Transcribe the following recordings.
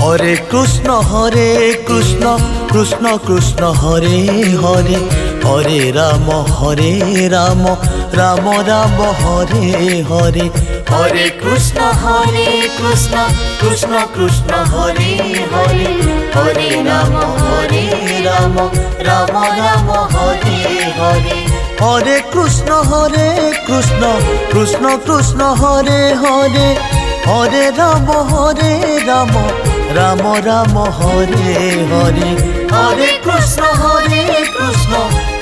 Hare Krishna Krishna Krishna Hare Hare, Hare Ram Ram Ram Hare Hare. Hare Krishna Krishna Krishna Hare Hare, Hare Ram Ram Ram Hare Hare. Hare Krishna Krishna Krishna Hare Hare, Hare Ram Ram Ram Hare Hare. Hare Krishna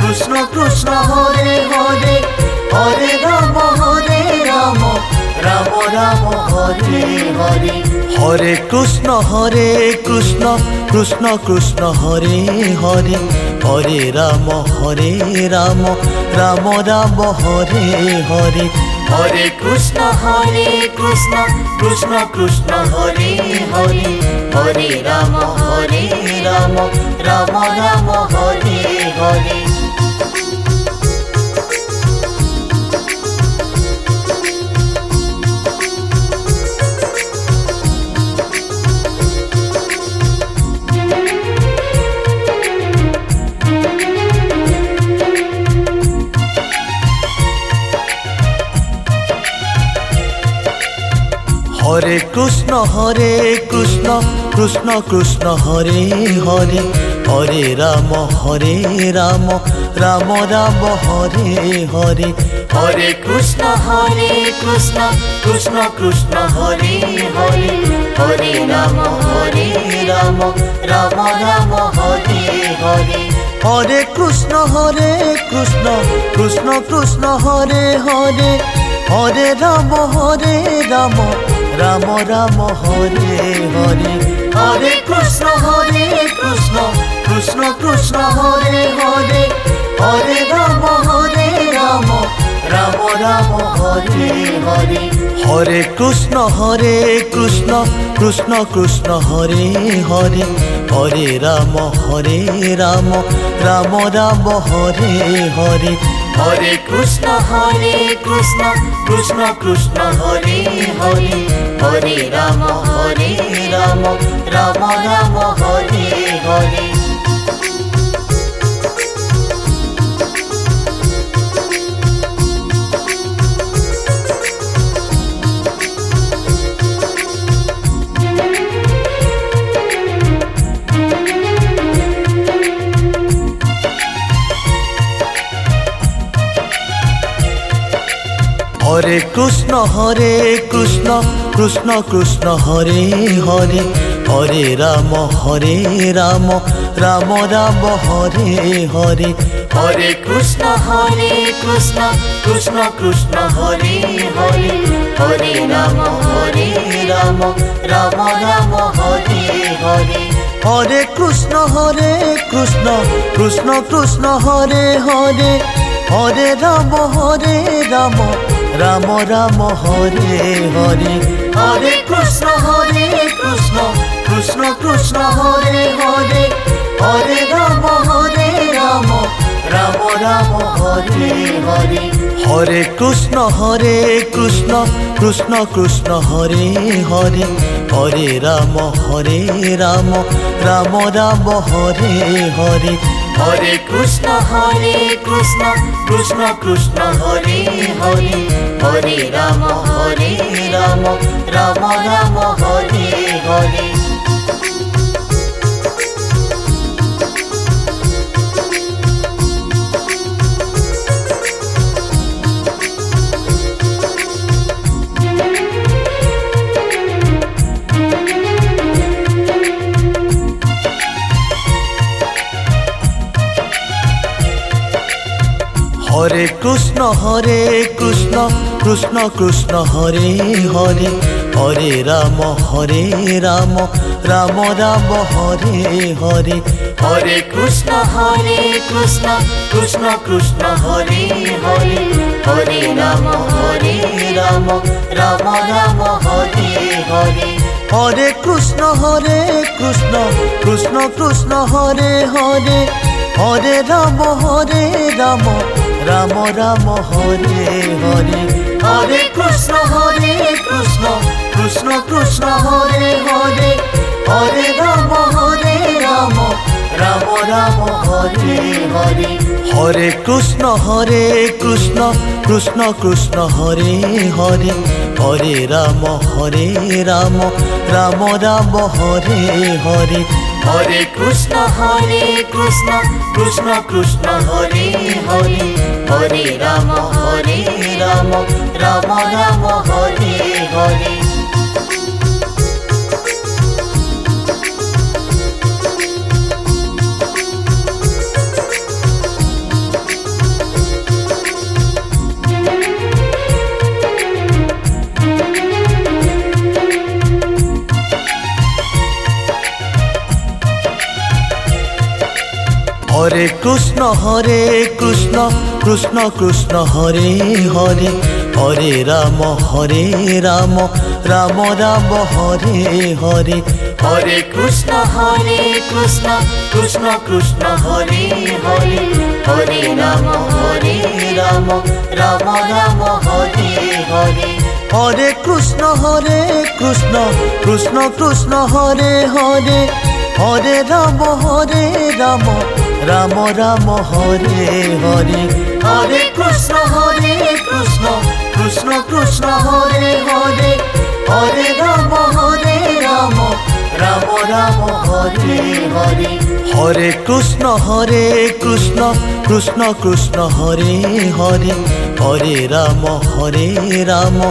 Krishna Krishna Hare Hare, Hare Ram Ram Ram Hare Hare. Hare Krishna Krishna Krishna Hare Hare, Hare Ram Ram Ram Hare Hare. Hare Krishna Krishna Krishna Hare Hare, Hare Ram Ram Ram Hare Hare. Hare Krishna Krishna Krishna Hare Hare, Hare Ram Ram Ram Hare Hare. Hare Krishna Krishna Krishna Hare Hare, Hare Ram Ram Ram Hare Hare. Hare Krishna Krishna Krishna Hare Hare, Hare Ram Ram Ram Hare Hare. Hare Krishna Krishna Krishna Hare Hare, Hare Ram Ram Ram Hare Hare. Hare Krishna Krishna Krishna Hare Hare, Hare Ram Ram Ram Hare Hare. Hare Krishna Krishna Krishna Hare Hare, Hare Ram Ram Hare Hare. Hare Krishna Krishna Krishna Hare Hare, Hare Ram Ram Ram Hare Hare. Hare Krishna Krishna Krishna Hare Hare, Hare Ram Ram Ram Hare Hare. Hare Krishna Krishna Krishna Hare Hare, Hare Ram Ram Ram Hare Hare. Hare Krishna Krishna Krishna Hare Hare, Hare Ram Ram Ram Hare Hare. Hare Krishna Krishna Krishna Hare Hare, Hare Ram Ram Ram Hare Hare. Hare Krishna Krishna Krishna Hare Hare, Hare Ram Ram Hare Hare. Hare Krishna Krishna Krishna Hare Hare, Hare Ram Ram Hare Hare. Hare Krishna Krishna Krishna Hare Hare, Hare Ram Ram Hare Hare. Hare Krishna Krishna Krishna Hare Hare, Hare Ram Ram Hare Hare. Hare Krishna Krishna Krishna Hare Hare, Hare Ram Ram Ram Hare Hare Hare Krishna Krishna Krishna Hare Hare Hare Ram Ram Ram Hare Hare Hare Krishna Krishna Krishna Hare Hare Hare Ram Ram Ram Hare Hare Hare Krishna Krishna Krishna Hare Hare Hare Ram Ram Ram Hare Hare Hare Krishna Krishna Krishna Hare Hare Hare Ram Ram Ram Hare Hare Hare Krishna Krishna Krishna Hare Hare Hare Ram Ram Ram Hare Hare Hare Krishna Krishna Krishna Hare Hare Hare Ram Ram Ram Hare Hare Hare Krishna Krishna Krishna Hare Hare Hare Ram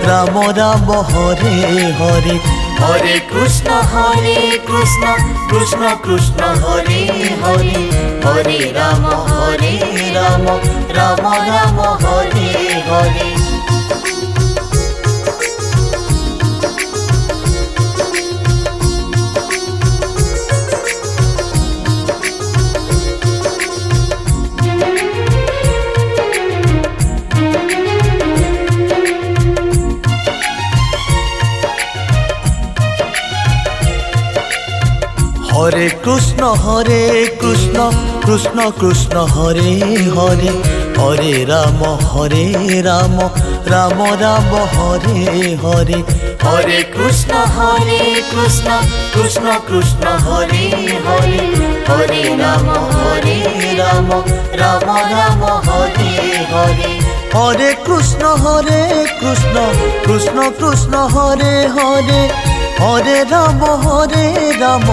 Ram Ram Hare Hare Hare Krishna Krishna Krishna Hare Hare Hare Ram Ram Ram Hare Hare Hare Krishna Krishna Hare Hare Hare Ram Ram Ram Hare Hare Hare Krishna Krishna Krishna Hare Hare Hare Ram Ram Ram Hare Hare Hare Krishna Krishna Krishna Hare Hare Hare Ram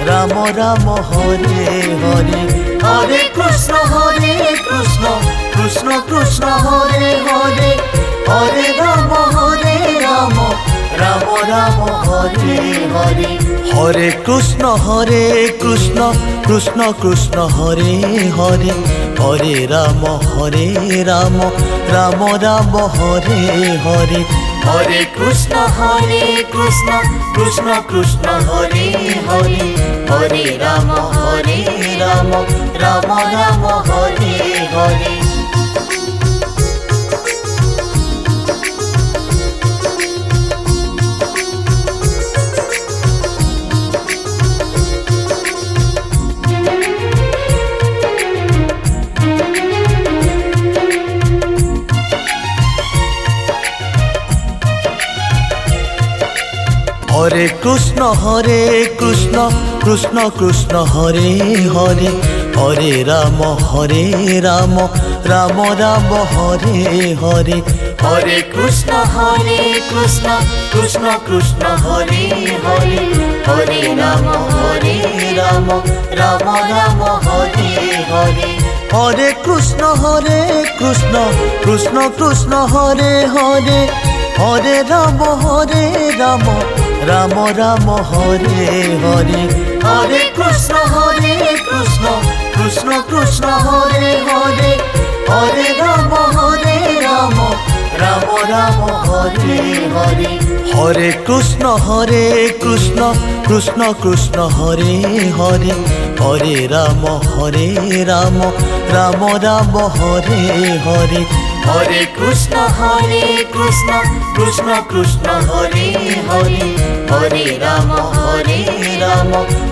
Ram Ram Hare Hare Hare Krishna Krishna Krishna Hare Hare Hare Ram Ram Ram Hare Hare Hare Krishna Krishna Krishna Hare Hare Hare Ram Ram Ram Hare Hare Hare Krishna Krishna Krishna Hare Hare Hare Ram Ram Ram Hare Hare Hare Krishna Krishna Hare Hare Hare Ram Ram Ram Hare Hare Hare Krishna Krishna Krishna Hare Hare Hare Ram Ram Ram Hare Hare Hare Krishna Krishna Krishna Hare Hare Hare Ram Ram Ram Hare Hare Hare Krishna Krishna Hare Hare Hare Ram Ram Ram Hare Hare Hare Krishna Krishna Krishna Hare Hare Hare Ram Ram Ram Hare Hare Hare Krishna Krishna Krishna Hare Hare Hare Ram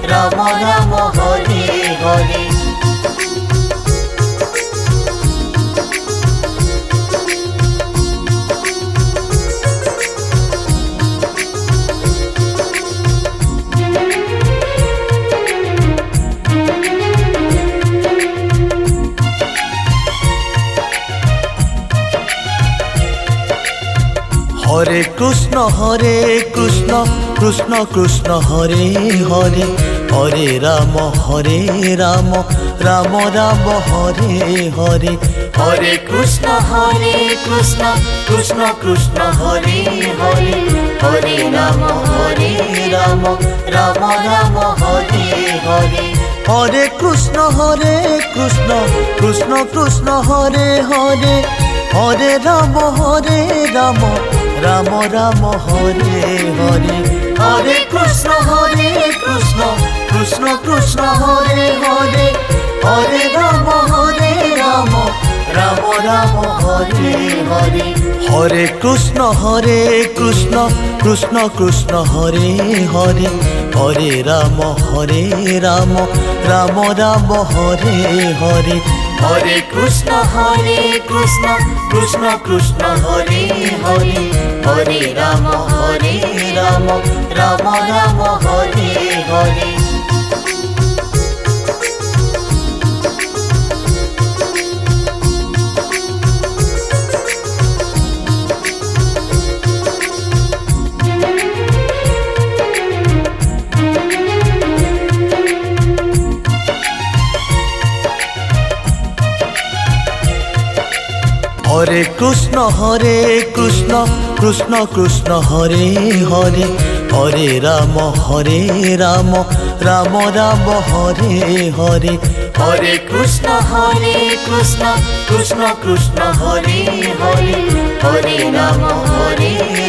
Ram Ram Hare Hare Hare Krishna Krishna Krishna Hare Hare Hare Ram Ram Ram Hare Hare Hare Krishna Krishna Krishna Hare Hare Hare Ram Ram Ram Hare Hare Hare Krishna Krishna Krishna Hare Hare Hare Ram Ram Ram Hare Hare Hare Krishna Krishna Krishna Hare Hare Hare Ram Ram Ram Hare Hare Hare Krishna Krishna Krishna Hare Hare Hare Ram Ram Ram Hare Hare Hare Krishna Krishna Krishna Hare Hare Hare Ram Ram Ram Hare Hare Hare Krishna Krishna Krishna Hare Hare Hare Ram Ram Ram Hare Hare Hare Krishna Krishna Krishna Hare Hare Hare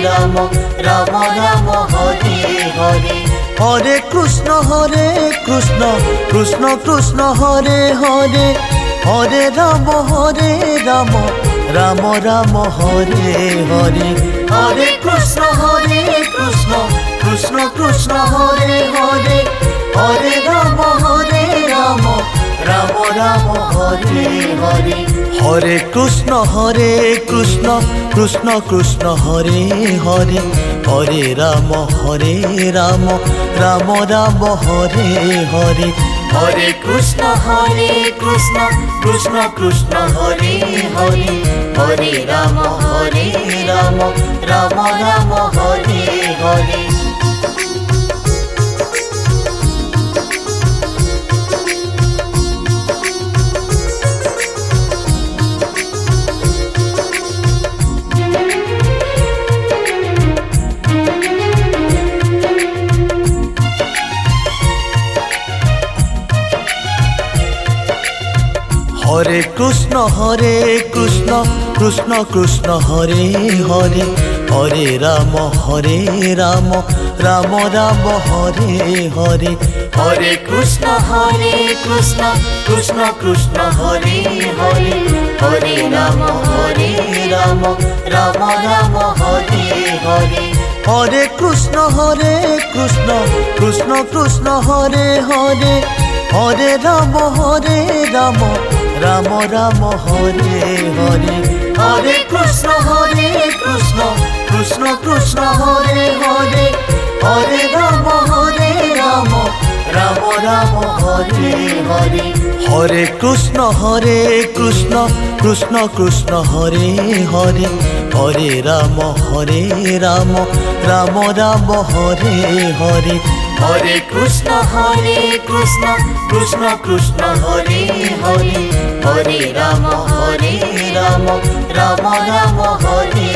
Ram Ram Ram Hare Hare Hare Krishna Krishna Krishna Hare Hare Hare Ram Ram Ram Hare Hare Hare Krishna Krishna Krishna Hare Hare Hare Ram Ram Ram Hare Hare Hare Krishna Krishna Krishna Hare Hare Hare Ram Ram Ram Hare Hare Hare Krishna Krishna Krishna Hare Hare Hare Ram Ram Ram Hare Hare Hare Krishna Krishna Hare Hare Hare Ram Ram Ram Hare Hare Hare Krishna Krishna Krishna Hare Hare Hare Ram Ram Ram Hare Hare Hare Krishna Krishna Krishna Hare Hare Hare Ram Ram Ram Hare Hare Hare Krishna Krishna Krishna Hare Hare Hare Ram Ram Ram Hare Hare Hare Krishna Krishna Krishna Hare Hare Hare Ram Ram Ram Hare Hare Hare Krishna Krishna Krishna Hare Hare Hare Ram Ram Ram Hare